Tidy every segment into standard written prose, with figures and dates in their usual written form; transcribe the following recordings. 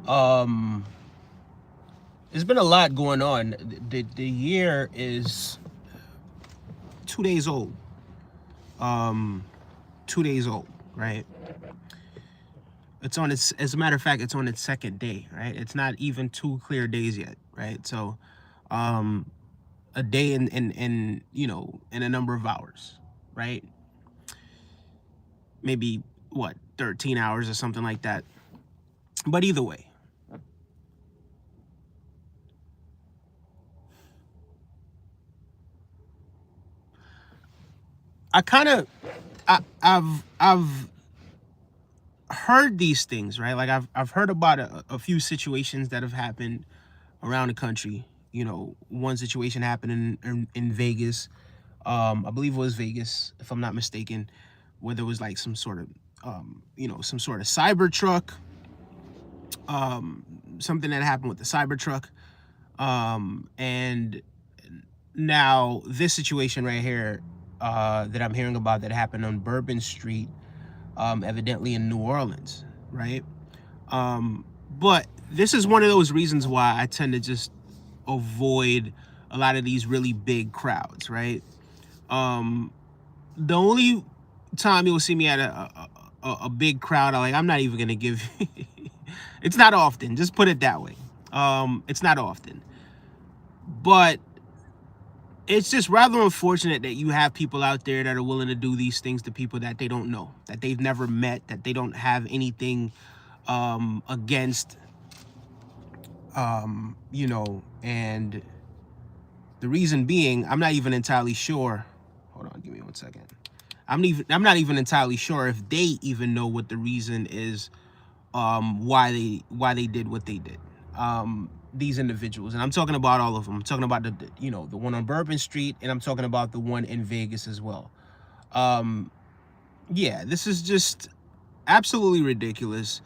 Um, there's been a lot going on. The year is 2 days old. Um, 2 days old, right? It's on its, as a matter of fact, it's on its second day, right? It's not even 2 clear days yet, right? So, a day in in a number of hours, right? Maybe what, 13 hours or something like that. But either way, I kind of I've heard these things, right? Like I've heard about a few situations that have happened around the country. One situation happened in Vegas. I believe it was Vegas, if I'm not mistaken, where there was like some sort of some sort of cyber truck, something that happened with the cyber truck. And now this situation right here, that I'm hearing about, that happened on Bourbon Street, evidently in New Orleans, right? But this is one of those reasons why I tend to just avoid a lot of these really big crowds, right? The only time you'll see me at a big crowd, I'm not even gonna give. It's not often. Just put it that way. It's not often, but it's just rather unfortunate that you have people out there that are willing to do these things to people that they don't know, that they've never met, that they don't have anything against, and the reason being, I'm not even entirely sure. Hold on, give me 1 second. I'm not even entirely sure if they even know what the reason is, why they did what they did. These individuals, and I'm talking about all of them. I'm talking about the one on Bourbon Street, and I'm talking about the one in Vegas as well. Yeah, this is just absolutely ridiculous.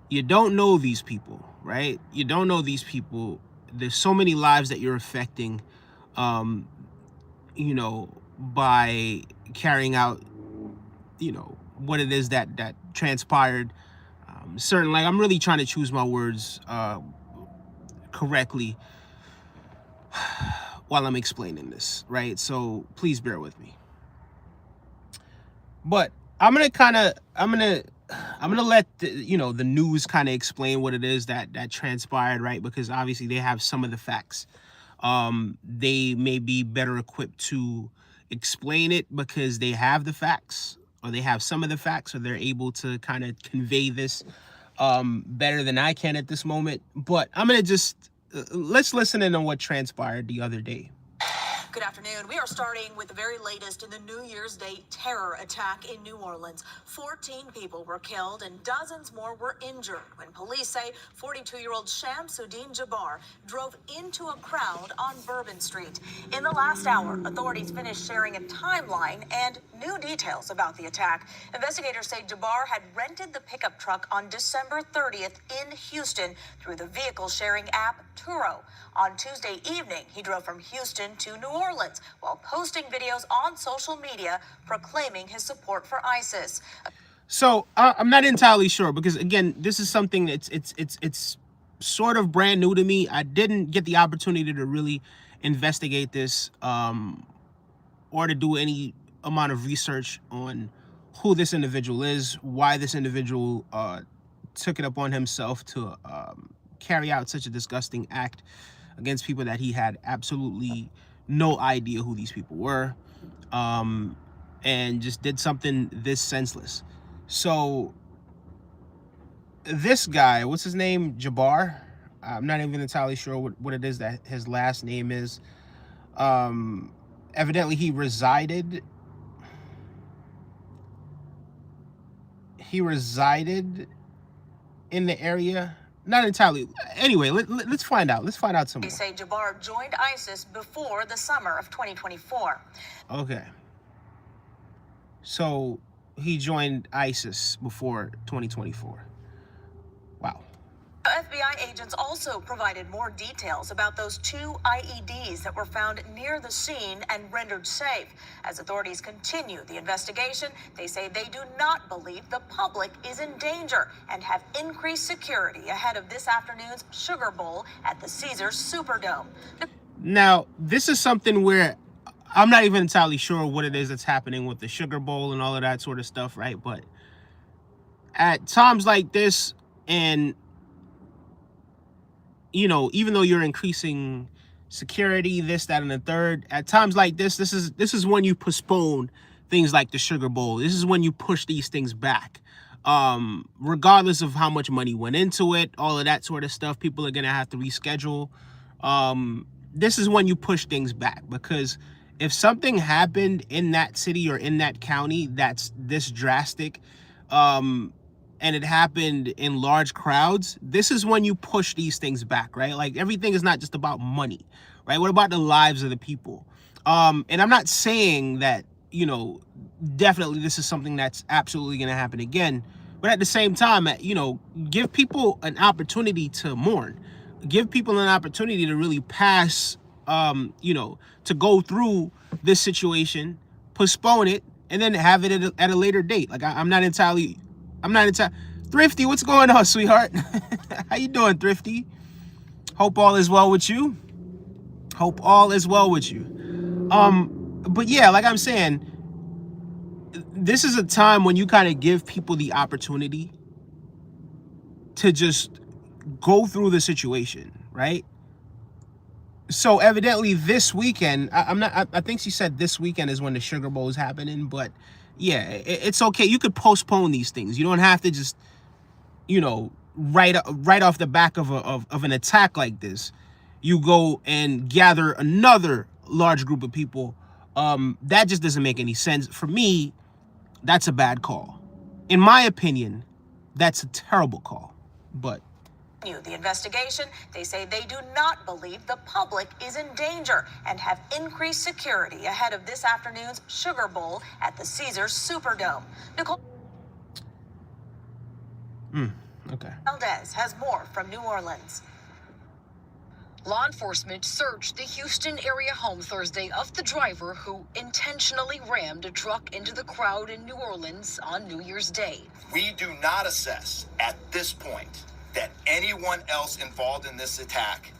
You don't know these people, right? You don't know these people. There's so many lives that you're affecting, um, by carrying out, what it is that transpired. Certain, like, I'm really trying to choose my words correctly while I'm explaining this, right? So please bear with me. But I'm gonna let the news kind of explain what it is that transpired, right? Because obviously they have some of the facts. They may be better equipped to explain it because they have the facts, or they have some of the facts, or they're able to kind of convey this better than I can at this moment. But I'm gonna just let's listen in on what transpired the other day. Good afternoon. We are starting with the very latest in the New Year's Day terror attack in New Orleans. 14 people were killed and dozens more were injured when police say 42-year-old Shamsuddin Jabbar drove into a crowd on Bourbon Street. In the last hour, authorities finished sharing a timeline and new details about the attack. Investigators say Jabbar had rented the pickup truck on December 30th in Houston through the vehicle sharing app Turo. On Tuesday evening, he drove from Houston to New Orleans while posting videos on social media proclaiming his support for ISIS. So I'm not entirely sure, because again, this is something that's it's sort of brand new to me. I didn't get the opportunity to really investigate this, or to do any amount of research on who this individual is, why this individual took it upon himself to carry out such a disgusting act against people that he had absolutely no idea who these people were, and just did something this senseless. So this guy, what's his name? Jabbar. I'm not even entirely sure what it is that his last name is. Evidently he resided in the area. Not entirely. Anyway, let's find out. Let's find out some They more. say Jabbar joined ISIS before the summer of 2024. Okay. So he joined ISIS before 2024. Wow. FBI agents also provided more details about those 2 IEDs that were found near the scene and rendered safe. As authorities continue the investigation, they say they do not believe the public is in danger and have increased security ahead of this afternoon's Sugar Bowl at the Caesars Superdome. Now, this is something where I'm not even entirely sure what it is that's happening with the Sugar Bowl and all of that sort of stuff, right? But at times like this, and, you know, even though you're increasing security, this, that, and the third, at times like this is when you postpone things like the Sugar Bowl. This is when you push these things back. Regardless of how much money went into it, all of that sort of stuff, people are going to have to reschedule. This is when you push things back, because if something happened in that city or in that county that's this drastic, and it happened in large crowds, this is when you push these things back, right? Like, everything is not just about money, right? What about the lives of the people? And I'm not saying that, you know, definitely this is something that's absolutely going to happen again, but at the same time, you know, give people an opportunity to mourn. Give people an opportunity to really pass, you know, to go through this situation, postpone it, and then have it at a later date. Like, I'm not entirely. Thrifty, what's going on, sweetheart? How you doing, Thrifty? Hope all is well with you. Hope all is well with you. But yeah, like I'm saying, this is a time when you kind of give people the opportunity to just go through the situation, right? So evidently this weekend, I think she said this weekend is when the Sugar Bowl is happening, but yeah, it's okay. You could postpone these things. You don't have to just, you know, right off the back of an attack like this, you go and gather another large group of people. That just doesn't make any sense. For me, that's a bad call. In my opinion, that's a terrible call. But the investigation, they say they do not believe the public is in danger and have increased security ahead of this afternoon's Sugar Bowl at the Caesars Superdome. Nicole okay. Valdez has more from New Orleans. Law enforcement searched the Houston area home Thursday of the driver who intentionally rammed a truck into the crowd in New Orleans on New Year's Day. We do not assess at this point that anyone else involved in this attack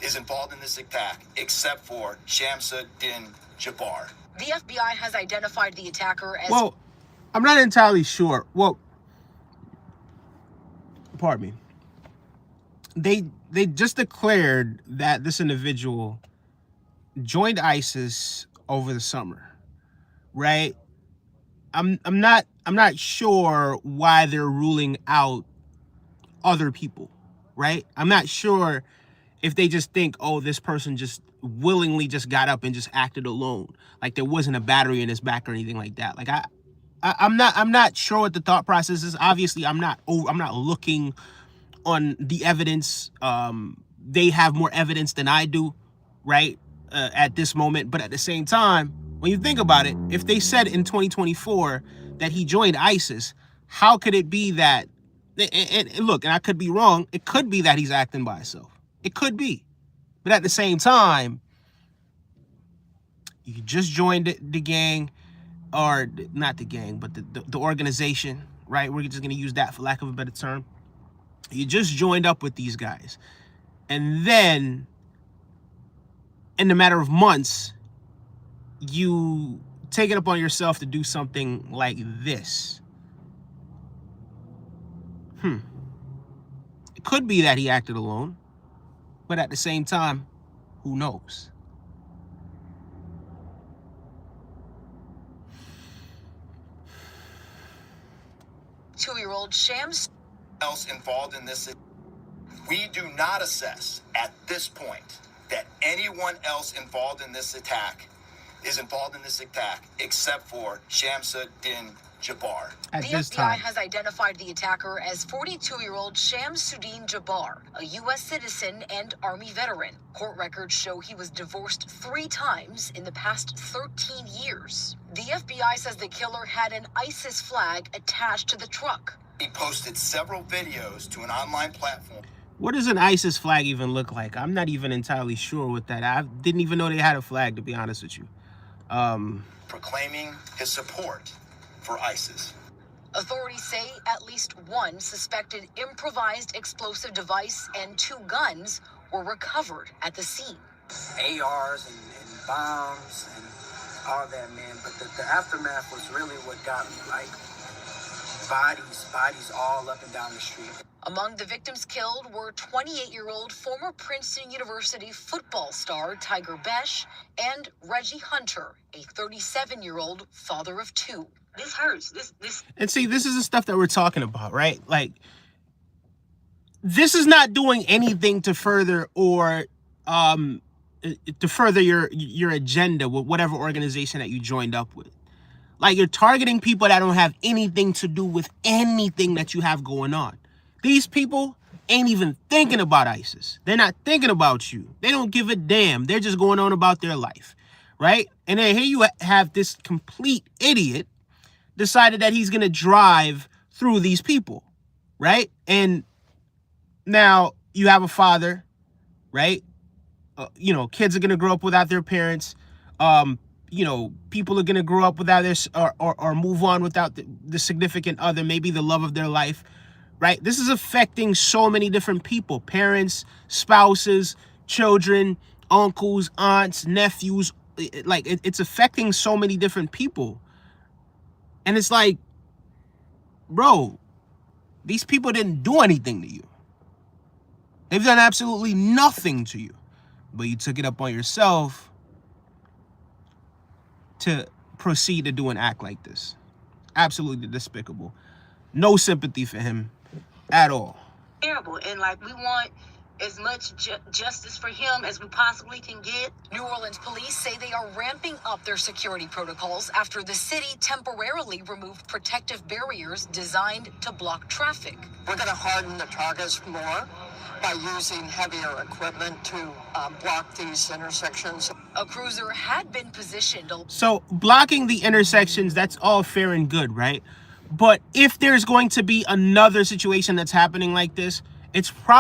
is involved in this attack except for Shamsuddin Jabbar. The FBI has identified the attacker as... Well, I'm not entirely sure. Well, pardon me. They just declared that this individual joined ISIS over the summer, right? I'm not sure why they're ruling out other people, right? I'm not sure if they just think, oh, this person just willingly just got up and just acted alone, like there wasn't a battery in his back or anything like that. Like I'm not sure what the thought process is. Obviously, I'm not looking on the evidence. They have more evidence than I do, right? At this moment. But at the same time, when you think about it, if they said in 2024 that he joined ISIS, how could it be that, and look, and I could be wrong, it could be that he's acting by himself. It could be. But at the same time, you just joined the gang, or not the gang, but the organization, right? We're just going to use that for lack of a better term. You just joined up with these guys. And then, in a matter of months, you take it upon yourself to do something like this. It could be that he acted alone, but at the same time, who knows? Two-year-old Shams Else involved in this, we do not assess at this point that anyone else involved in this attack is involved in this attack except for Shamsuddin Jabbar. The FBI has identified the attacker as 42-year-old Shamsuddin Jabbar, a U.S. citizen and Army veteran. Court records show he was divorced 3 times in the past 13 years. The FBI says the killer had an ISIS flag attached to the truck. He posted several videos to an online platform. What does an ISIS flag even look like? I'm not even entirely sure what that. I didn't even know they had a flag, to be honest with you. Proclaiming his support for ISIS. Authorities say at least one suspected improvised explosive device and 2 guns were recovered at the scene. ARs and bombs and all that, man. But the aftermath was really what got me, like bodies all up and down the street. Among the victims killed were 28-year-old former Princeton University football star Tiger Besh and Reggie Hunter, a 37-year-old father of 2. This hurts. This. And see, this is the stuff that we're talking about, right? Like, this is not doing anything to further or to further your agenda with whatever organization that you joined up with. Like, you're targeting people that don't have anything to do with anything that you have going on. These people ain't even thinking about ISIS. They're not thinking about you. They don't give a damn. They're just going on about their life, right? And then here you have this complete idiot decided that he's going to drive through these people, right? And now you have a father, right? Kids are going to grow up without their parents. People are going to grow up without this or move on without the significant other, maybe the love of their life, right? This is affecting so many different people, parents, spouses, children, uncles, aunts, nephews. It's affecting so many different people. And it's like, bro, these people didn't do anything to you. They've done absolutely nothing to you. But you took it up on yourself to proceed to do an act like this. Absolutely despicable. No sympathy for him at all. Terrible. And we want as much justice for him as we possibly can get. New Orleans police say they are ramping up their security protocols after the city temporarily removed protective barriers designed to block traffic. We're going to harden the targets more by using heavier equipment to block these intersections. A cruiser had been positioned. So blocking the intersections, that's all fair and good, right? But if there's going to be another situation that's happening like this,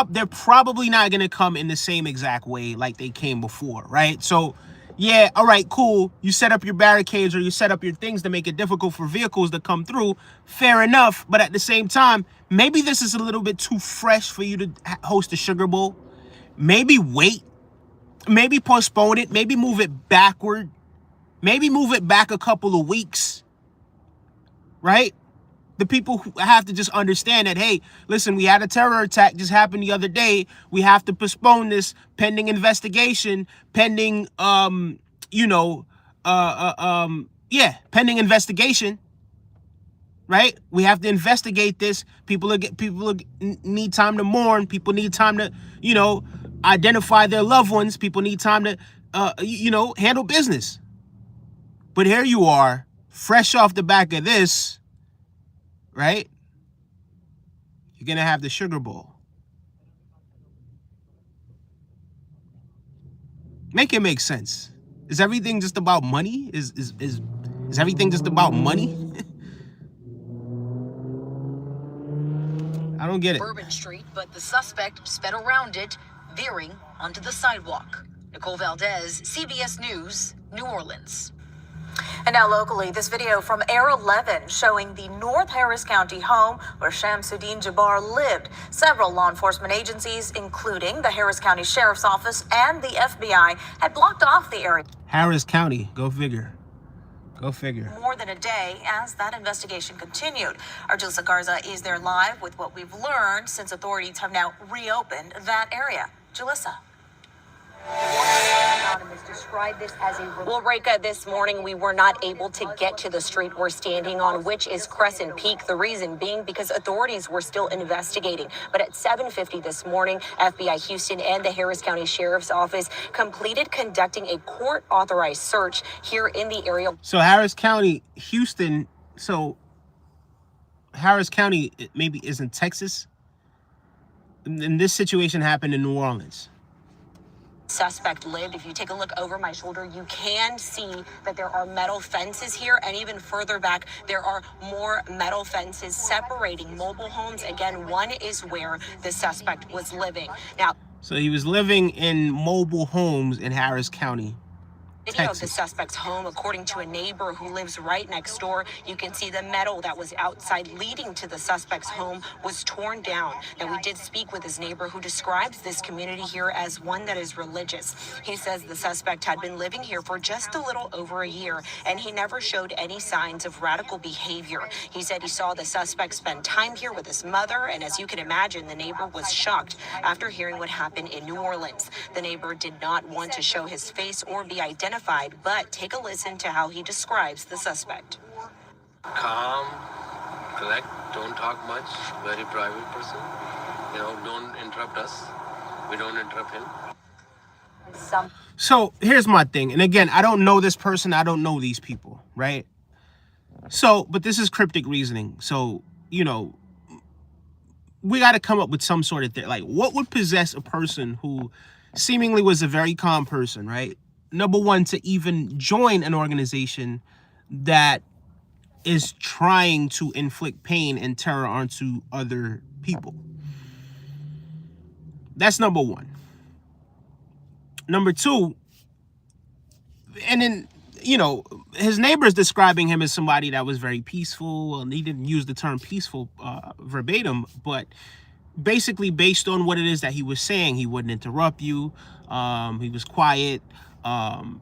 they're probably not going to come in the same exact way like they came before, right? So, yeah, all right, cool. You set up your barricades or you set up your things to make it difficult for vehicles to come through. Fair enough. But at the same time, maybe this is a little bit too fresh for you to host a Sugar Bowl. Maybe wait. Maybe postpone it. Maybe move it backward. Maybe move it back a couple of weeks, right? The people who have to just understand that, hey, listen, we had a terror attack just happened the other day. We have to postpone this pending investigation, pending pending investigation, right? We have to investigate this. People need time to mourn. People need time to, identify their loved ones. People need time to, handle business. But here you are, fresh off the back of this, right? You're going to have the Sugar Bowl. Make it make sense. Is everything just about money? Is everything just about money? I don't get it. Bourbon Street, but the suspect sped around it, veering onto the sidewalk. Nicole Valdez, CBS News, New Orleans. And now locally, this video from Air 11 showing the North Harris County home where Shamsuddin Jabbar lived. Several law enforcement agencies, including the Harris County Sheriff's Office and the FBI, had blocked off the area. Harris County, go figure. Go figure. More than a day as that investigation continued. Our Julissa Garza is there live with what we've learned since authorities have now reopened that area. Julissa. Describe this as well, Reka, this morning we were not able to get to the street we're standing on, which is Crescent Peak. The reason being because authorities were still investigating. But at 7:50 this morning, FBI Houston and the Harris County Sheriff's Office completed conducting a court-authorized search here in the area. So Harris County, Houston, Harris County maybe is in Texas. And this situation happened in New Orleans. suspect lived. If you take a look over my shoulder, you can see that there are metal fences here, and even further back, there are more metal fences separating mobile homes. Again, one is where the suspect was living. Now, So he was living in mobile homes in Harris County, video of the Texas. suspect's home, according to a neighbor who lives right next door, you can see the metal that was outside leading to the suspect's home was torn down. And we did speak with his neighbor, who describes this community here as one that is religious. He says the suspect had been living here for just a little over a year, and he never showed any signs of radical behavior. He said he saw the suspect spend time here with his mother, and as you can imagine, the neighbor was shocked after hearing what happened in New Orleans. The neighbor did not want to show his face or be identified, but take a listen to how he describes the suspect. Calm, collect, don't talk much, very private person. Don't interrupt us. We don't interrupt him. So here's my thing. And again, I don't know this person. I don't know these people, right? So, but this is cryptic reasoning. So, we got to come up with some sort of thing. Like, what would possess a person who seemingly was a very calm person, right? Number one, to even join an organization that is trying to inflict pain and terror onto other people. That's number one. Number two, and then, his neighbor's describing him as somebody that was very peaceful, and he didn't use the term peaceful verbatim, but basically based on what it is that he was saying, he wouldn't interrupt you. He was quiet.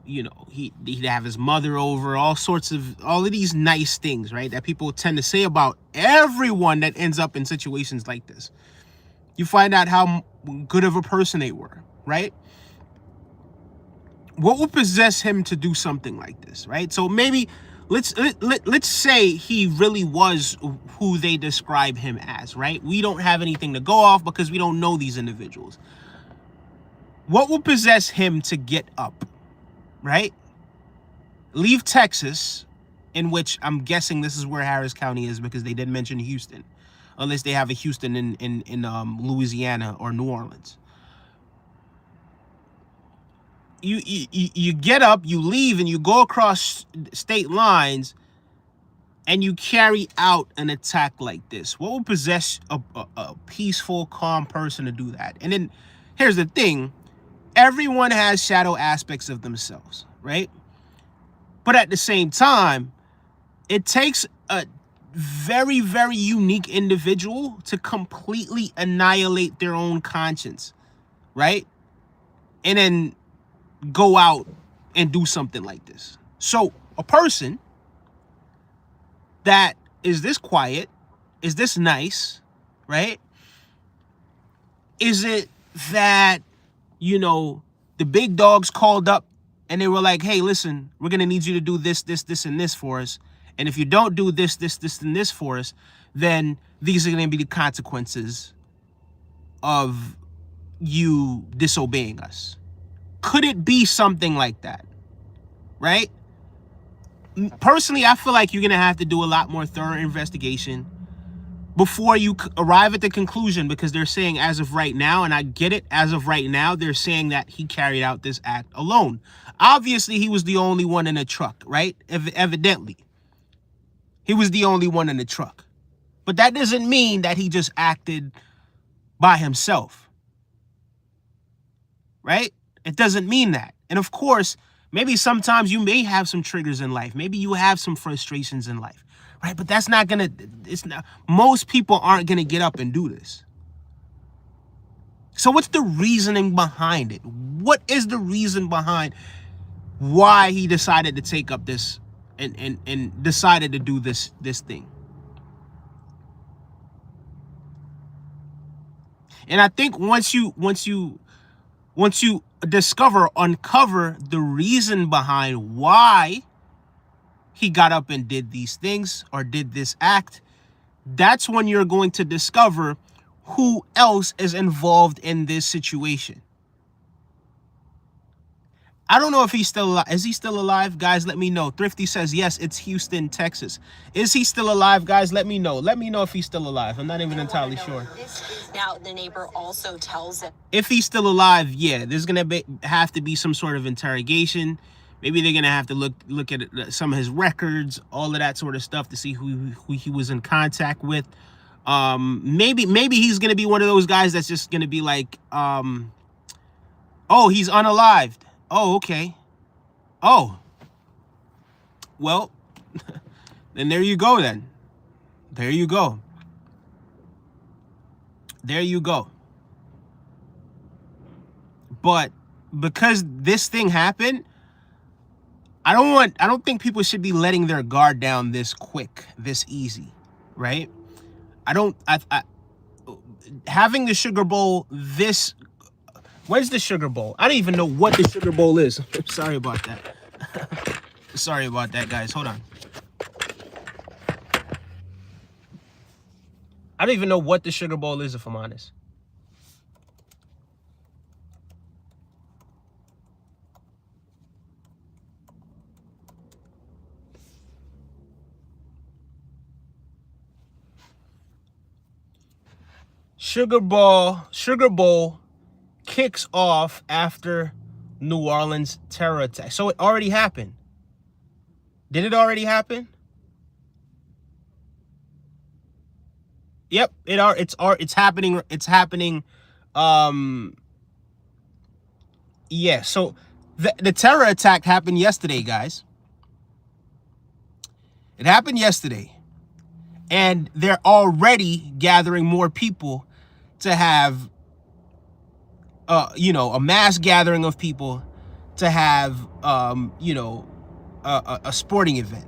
He'd have his mother over, all of these nice things, right? That people tend to say about everyone that ends up in situations like this. You find out how good of a person they were, right? What would possess him to do something like this, right? So maybe let's say he really was who they describe him as, right? We don't have anything to go off because we don't know these individuals. What would possess him to get up, right? Leave Texas, in which I'm guessing this is where Harris County is because they didn't mention Houston, unless they have a Houston in Louisiana or New Orleans. You get up, you leave, and you go across state lines, and you carry out an attack like this. What would possess a peaceful, calm person to do that? And then here's the thing. Everyone has shadow aspects of themselves, right? But at the same time, it takes a very, very unique individual to completely annihilate their own conscience, right? And then go out and do something like this. So a person that is this quiet, is this nice, right? Is it that, the big dogs called up and they were like, hey, listen, we're going to need you to do this, this, this, and this for us. And if you don't do this, this, this, and this for us, then these are going to be the consequences of you disobeying us. Could it be something like that? Right? Personally, I feel like you're going to have to do a lot more thorough investigation before you arrive at the conclusion, because they're saying as of right now, and I get it, as of right now, they're saying that he carried out this act alone. Obviously, he was the only one in the truck, right? Evidently. He was the only one in the truck. But that doesn't mean that he just acted by himself. Right? It doesn't mean that. And of course, maybe sometimes you may have some triggers in life. Maybe you have some frustrations in life. Right? But that's not most people aren't going to get up and do this. So what's the reasoning behind it? What is the reason behind why he decided to take up this and decided to do this thing? And I think once you uncover the reason behind why he got up and did these things or did this act, that's when you're going to discover who else is involved in this situation. I don't know if he's still alive. Is he still alive? Guys, let me know. Thrifty says, yes, it's Houston, Texas. Is he still alive? Guys, let me know. Let me know if he's still alive. I'm not even entirely sure. Now, the neighbor also tells him. If he's still alive, yeah, there's going to have to be some sort of interrogation. Maybe they're going to have to look at some of his records, all of that sort of stuff to see who he was in contact with. Maybe he's going to be one of those guys that's just going to be like, oh, he's unalived. Oh, okay. Oh. Well, then there you go then. There you go. There you go. But because this thing happened, I don't think people should be letting their guard down this quick, this easy, right? Having the Sugar Bowl this, where's the Sugar Bowl? I don't even know what the Sugar Bowl is. Sorry about that. Sorry about that, guys. Hold on. I don't even know what the Sugar Bowl is, if I'm honest. Sugar Bowl kicks off after New Orleans terror attack. So it already happened. Did it already happen? Yep, it's happening. It's happening. Yeah, so the terror attack happened yesterday, guys. It happened yesterday. And they're already gathering more people to have, a mass gathering of people to have, a sporting event.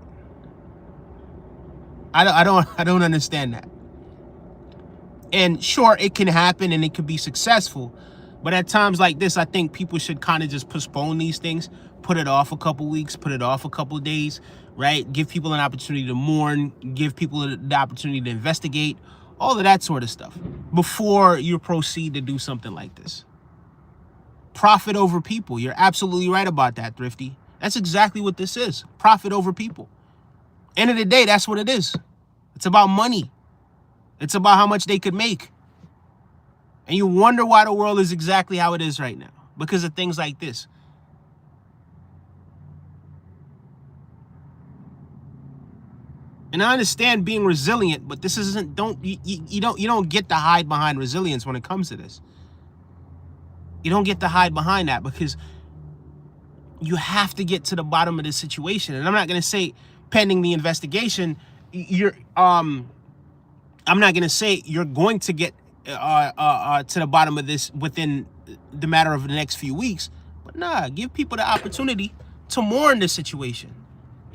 I don't understand that. And sure, it can happen and it could be successful, but at times like this, I think people should kind of just postpone these things, put it off a couple weeks, put it off a couple of days, right? Give people an opportunity to mourn, give people the opportunity to investigate, all of that sort of stuff before you proceed to do something like this. Profit over people. You're absolutely right about that, Thrifty. That's exactly what this is. Profit over people. End of the day, that's what it is. It's about money. It's about how much they could make. And you wonder why the world is exactly how it is right now. Because of things like this. And I understand being resilient, but this isn't, you don't get to hide behind resilience when it comes to this. You don't get to hide behind that because you have to get to the bottom of this situation. And I'm not going to say pending the investigation, I'm not going to say you're going to get to the bottom of this within the matter of the next few weeks. But nah, give people the opportunity to mourn the situation.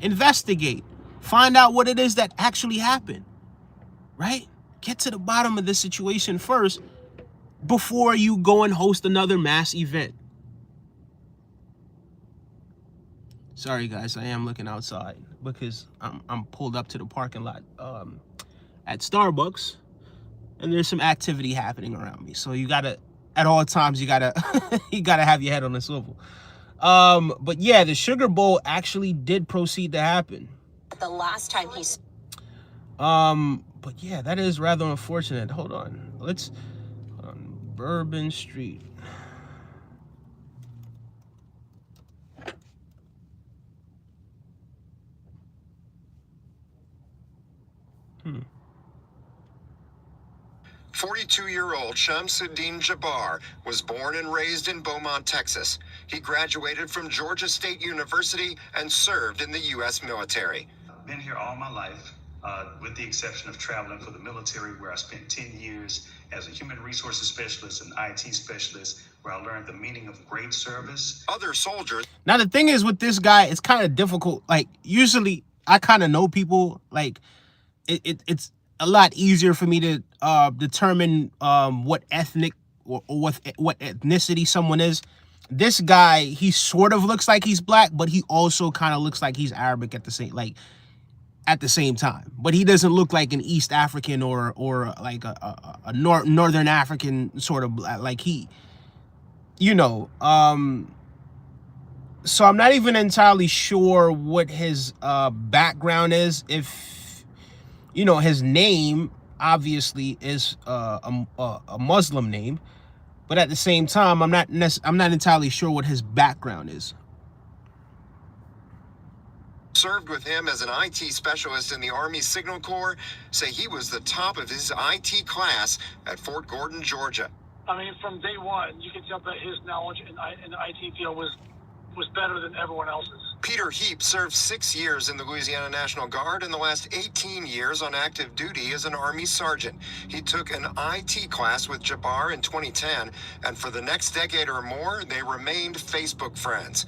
Investigate. Find out what it is that actually happened. Right? Get to the bottom of this situation first before you go and host another mass event. Sorry, guys. I am looking outside because I'm pulled up to the parking lot at Starbucks, and there's some activity happening around me. So you gotta, at all times, you gotta have your head on a swivel. But yeah, the Sugar Bowl actually did proceed to happen. The last time he... But yeah, that is rather unfortunate. Hold on. Let's... on Bourbon Street. 42-year-old Shamsuddin Jabbar was born and raised in Beaumont, Texas. He graduated from Georgia State University and served in the U.S. military. I've been here all my life, with the exception of traveling for the military, where I spent 10 years as a human resources specialist and IT specialist, where I learned the meaning of great service. Other soldiers. Now, the thing is with this guy, it's kind of difficult. Like, usually I kind of know people. Like, it's a lot easier for me to determine what ethnic or what ethnicity someone is. This guy, he sort of looks like he's black, but he also kind of looks like he's Arabic at the same time. But he doesn't look like an East African or like a Northern African sort of, like he, you know. So I'm not even entirely sure what his background is. If, you know, his name obviously is a Muslim name, but at the same time, I'm not entirely sure what his background is. Served with him as an IT specialist in the Army Signal Corps, say he was the top of his IT class at Fort Gordon, Georgia. I mean, from day one, you could tell that his knowledge in the IT field was better than everyone else's. Peter Heap served 6 years in the Louisiana National Guard and the last 18 years on active duty as an Army sergeant. He took an IT class with Jabbar in 2010, and for the next decade or more, they remained Facebook friends.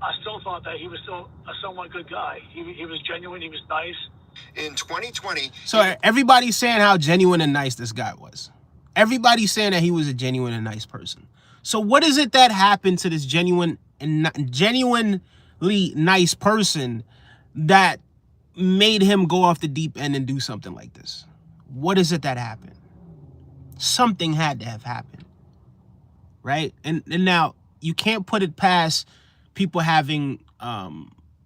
I still thought that he was still a somewhat good guy. He was genuine, he was nice. In 2020... So everybody's saying how genuine and nice this guy was. Everybody's saying that he was a genuine and nice person. So what is it that happened to this genuinely nice person that made him go off the deep end and do something like this? What is it that happened? Something had to have happened, right? And now you can't put it past people having,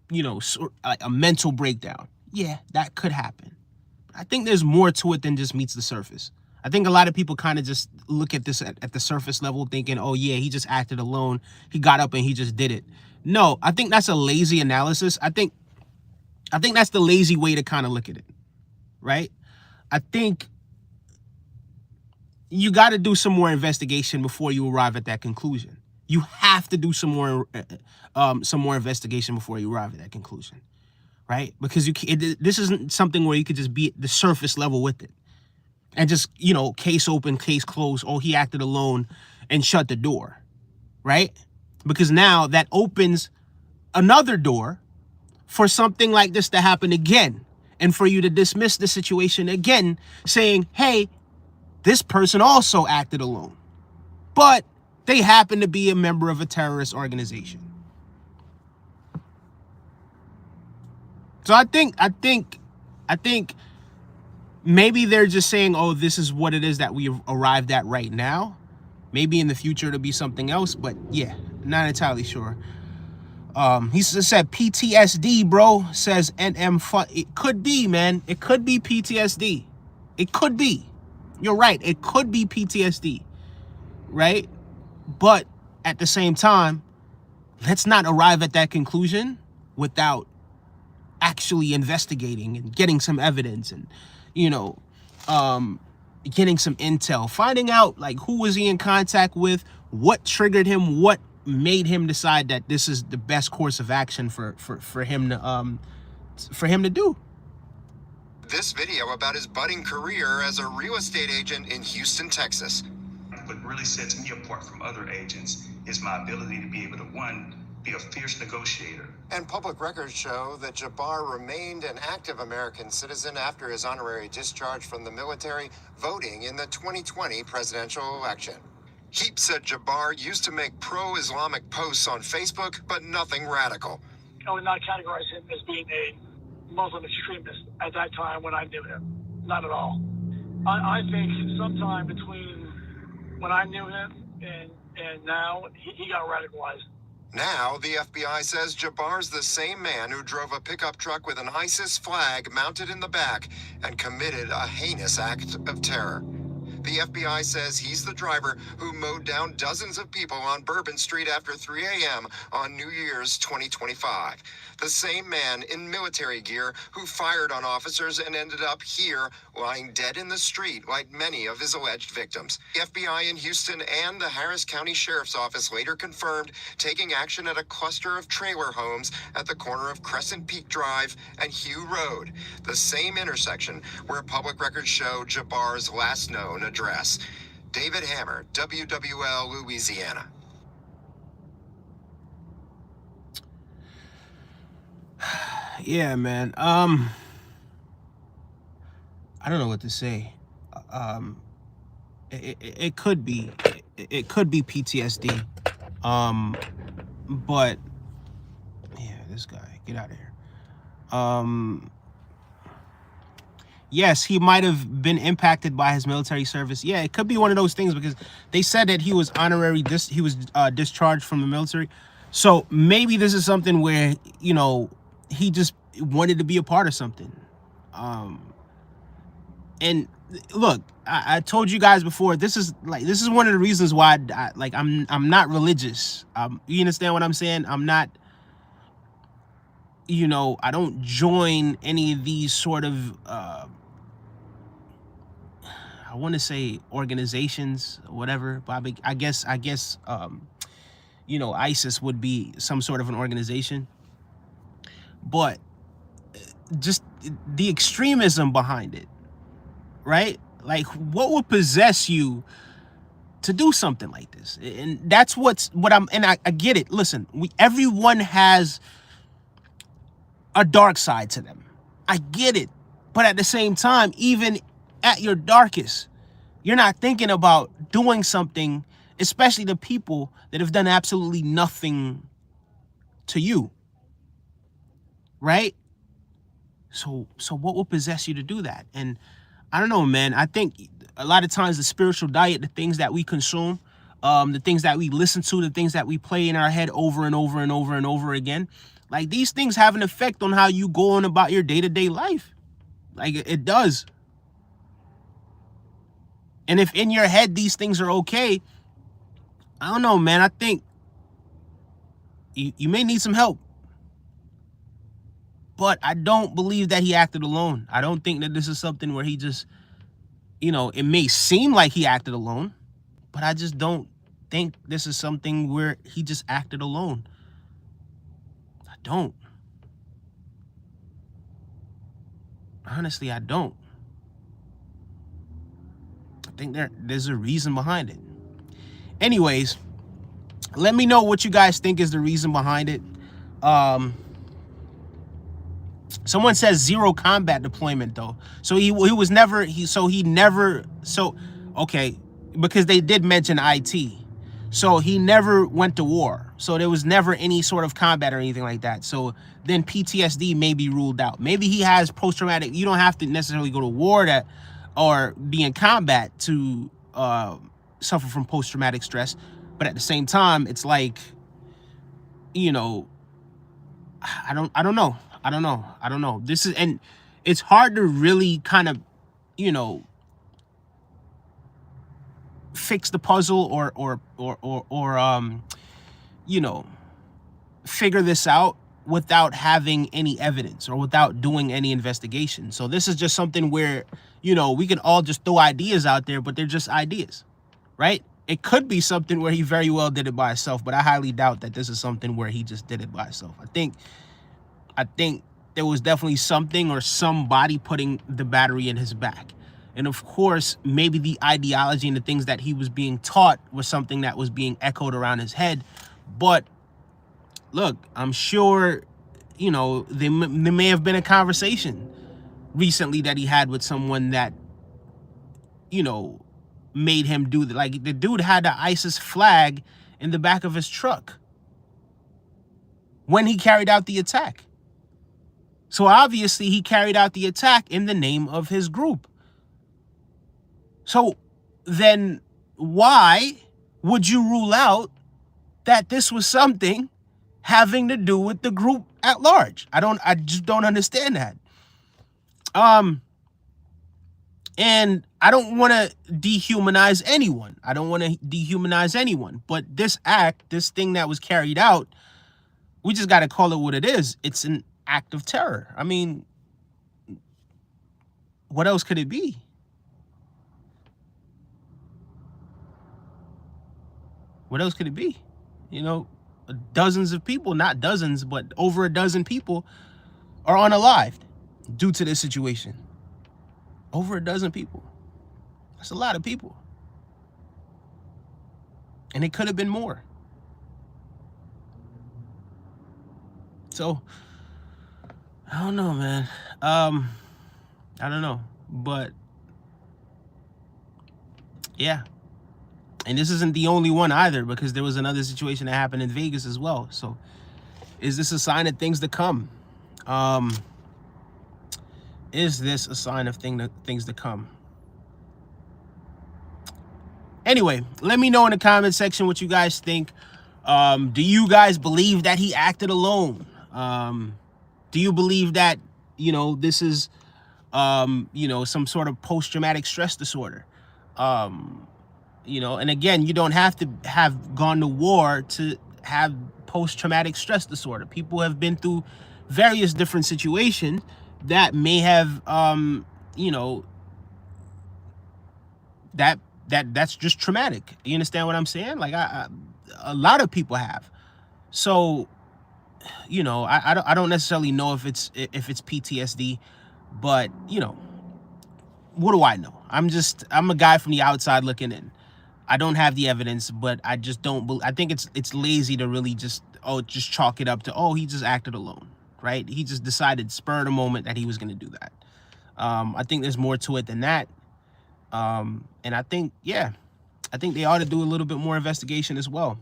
you know, like a mental breakdown. Yeah, that could happen. But I think there's more to it than just meets the surface. I think a lot of people kind of just look at this at the surface level thinking, oh, yeah, he just acted alone. He got up and he just did it. No, I think that's a lazy analysis. I think that's the lazy way to kind of look at it, right? I think you got to do some more investigation before you arrive at that conclusion. You have to do some more investigation before you arrive at that conclusion, right? Because this isn't something where you could just be at the surface level with it. And just, you know, case open, case closed. Oh, he acted alone and shut the door, right? Because now that opens another door for something like this to happen again. And for you to dismiss the situation again, saying, hey, this person also acted alone. But they happen to be a member of a terrorist organization. So I think maybe they're just saying, oh, this is what it is that we've arrived at right now. Maybe in the future it'll be something else, but yeah, not entirely sure. He said PTSD, bro, says NM Fun. It could be, man. It could be PTSD. It could be. You're right. It could be PTSD, right? But at the same time, let's not arrive at that conclusion without actually investigating and getting some evidence and, you know, getting some intel, finding out like who was he in contact with, what triggered him, what made him decide that this is the best course of action for him to do. This video about his budding career as a real estate agent in Houston, Texas. What really sets me apart from other agents is my ability to be able to, one, be a fierce negotiator. And public records show that Jabbar remained an active American citizen after his honorary discharge from the military, voting in the 2020 presidential election. Heap said Jabbar used to make pro-Islamic posts on Facebook, but nothing radical. I would not categorize him as being a Muslim extremist at that time when I knew him. Not at all. I think sometime between when I knew him and now, he got radicalized. Now, the FBI says Jabbar's the same man who drove a pickup truck with an ISIS flag mounted in the back and committed a heinous act of terror. The FBI says he's the driver who mowed down dozens of people on Bourbon Street after 3 a.m. on New Year's 2025. The same man in military gear who fired on officers and ended up here lying dead in the street like many of his alleged victims. The FBI in Houston and the Harris County Sheriff's Office later confirmed taking action at a cluster of trailer homes at the corner of Crescent Peak Drive and Hugh Road, the same intersection where public records show Jabbar's last known address. David Hammer, WWL, Louisiana. Yeah, man. I don't know what to say. It could be PTSD. But yeah, this guy, get out of here. Yes, he might have been impacted by his military service. Yeah, it could be one of those things because they said that he was discharged from the military. So maybe this is something where, you know, he just wanted to be a part of something. And look, I told you guys before, this is one of the reasons why I'm not religious. You understand what I'm saying? I'm not, you know, I don't join any of these sort of I want to say organizations or whatever, but I guess you know, ISIS would be some sort of an organization. But just the extremism behind it, right? Like, what would possess you to do something like this? And that's I get it. Listen, everyone has a dark side to them. I get it. But at the same time, even at your darkest, you're not thinking about doing something, especially the people that have done absolutely nothing to you, right? So what will possess you to do that? And I don't know, man. I think a lot of times the spiritual diet, the things that we consume, the things that we listen to, the things that we play in our head over and over and over and over again, like, these things have an effect on how you go on about your day-to-day life. Like, it does. And if in your head these things are okay, I don't know, man. I think you may need some help. But I don't believe that he acted alone. I don't think that this is something where he just, you know, it may seem like he acted alone, but I just don't think this is something where he just acted alone. I don't. Honestly, I don't. I think there's a reason behind it. Anyways, let me know what you guys think is the reason behind it. Someone says 0 combat deployment though. So okay, because they did mention IT. So he never went to war. So there was never any sort of combat or anything like that. So then PTSD may be ruled out. Maybe he has post-traumatic. You don't have to necessarily go to war or be in combat to suffer from post-traumatic stress. But at the same time, it's like, you know, I don't know. This is, and it's hard to really kind of, you know, fix the puzzle or you know, figure this out without having any evidence or without doing any investigation. So this is just something where, you know, we can all just throw ideas out there, but they're just ideas, right? It could be something where he very well did it by himself, but I highly doubt that this is something where he just did it by himself. I think there was definitely something or somebody putting the battery in his back. And of course, maybe the ideology and the things that he was being taught was something that was being echoed around his head. But look, I'm sure, you know, there may have been a conversation recently that he had with someone that, you know, made him do that. Like, the dude had the ISIS flag in the back of his truck when he carried out the attack. So obviously he carried out the attack in the name of his group. So then why would you rule out that this was something having to do with the group at large? I just don't understand that. And I don't want to dehumanize anyone. But this act, this thing that was carried out, we just got to call it what it is. It's an act of terror. I mean, what else could it be? What else could it be? You know, dozens of people, not dozens, but over a dozen people are unalived due to this situation. Over a dozen people. That's a lot of people. And it could have been more. So, I don't know, man. I don't know. But, yeah. And this isn't the only one either, because there was another situation that happened in Vegas as well. So, is this a sign of things to come? Is this a sign of things to come? Anyway, let me know in the comment section what you guys think. Do you guys believe that he acted alone? Do you believe that, you know, this is, you know, some sort of post-traumatic stress disorder? You know, and again, you don't have to have gone to war to have post-traumatic stress disorder. People have been through various different situations that may have, you know, that's just traumatic. You understand what I'm saying? Like a lot of people have. So, you know, I don't necessarily know if it's PTSD, but you know, what do I know? I'm a guy from the outside looking in. I don't have the evidence, but I just don't. I think it's lazy to really just chalk it up to he just acted alone, right? He just decided spur of the moment that he was going to do that. I think there's more to it than that. And I think, yeah, I think they ought to do a little bit more investigation as well.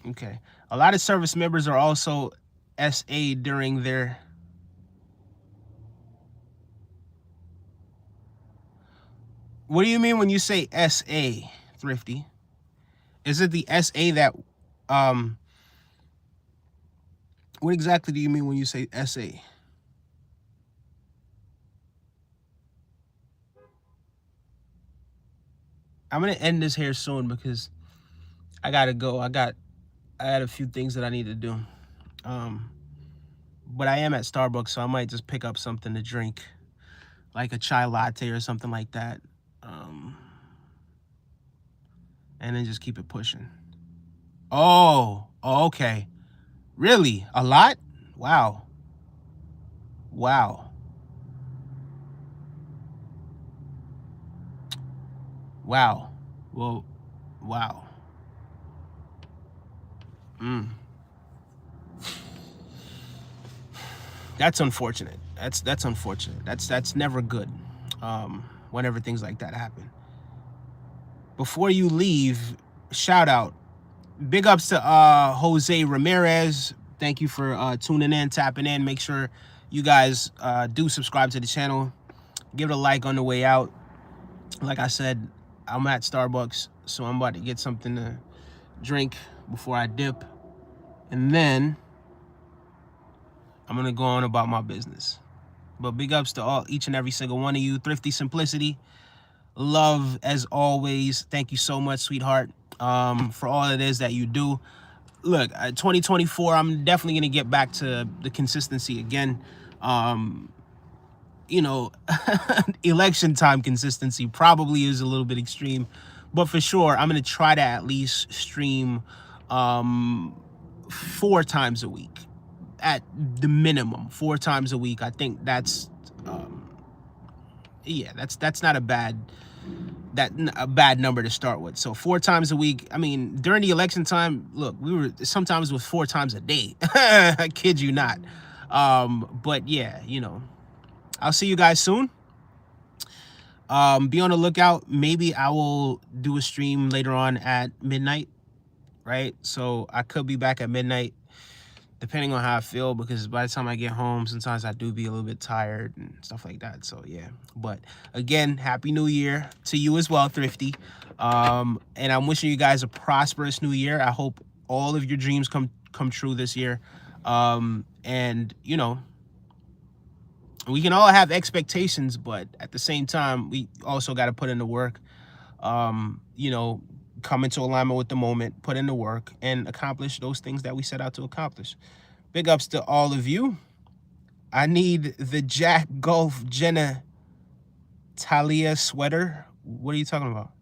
Okay. A lot of service members are also SA during their... What do you mean when you say SA, Thrifty? Is it the SA that... What exactly do you mean when you say SA? I'm going to end this here soon because I got to go. I had a few things that I need to do. But I am at Starbucks, so I might just pick up something to drink, like a chai latte or something like that. And then just keep it pushing. Oh, okay. Really? A lot? Wow. Wow. Wow. Well, wow. That's unfortunate. That's unfortunate. That's never good. Whenever things like that happen. Before you leave, shout out. Big ups to Jose Ramirez. Thank you for tuning in, tapping in. Make sure you guys do subscribe to the channel. Give it a like on the way out. Like I said, I'm at Starbucks, so I'm about to get something to drink before I dip. And then I'm going to go on about my business. But big ups to each and every single one of you. Thrifty Simplicity. Love as always. Thank you so much, sweetheart, for all it is that you do. Look, 2024, I'm definitely going to get back to the consistency again. You know, election time consistency probably is a little bit extreme, but for sure, I'm going to try to at least stream 4 times a week at the minimum. 4 times a week. I think that's yeah, that's not a bad number to start with. So 4 times a week. I mean, during the election time, look, we were sometimes with 4 times a day. I kid you not. But yeah, you know, I'll see you guys soon. Be on the lookout. Maybe I will do a stream later on at midnight, right? So I could be back at midnight, depending on how I feel, because by the time I get home, sometimes I do be a little bit tired and stuff like that. So yeah, but again, Happy New Year to you as well, Thrifty. And I'm wishing you guys a prosperous new year. I hope all of your dreams come true this year. And you know, we can all have expectations, but at the same time, we also got to put in the work, you know, come into alignment with the moment, put in the work, and accomplish those things that we set out to accomplish. Big ups to all of you. I need the Jack Gulf Jenna Talia sweater. What are you talking about?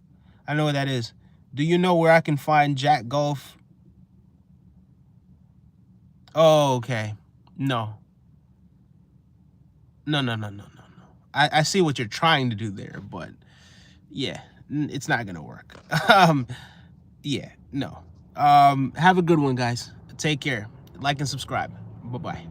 I know what that is. Do you know where I can find Jack Gulf? Oh, okay. No. No. I see what you're trying to do there, but yeah, it's not gonna work. Yeah, no. Have a good one, guys. Take care. Like and subscribe. Bye-bye.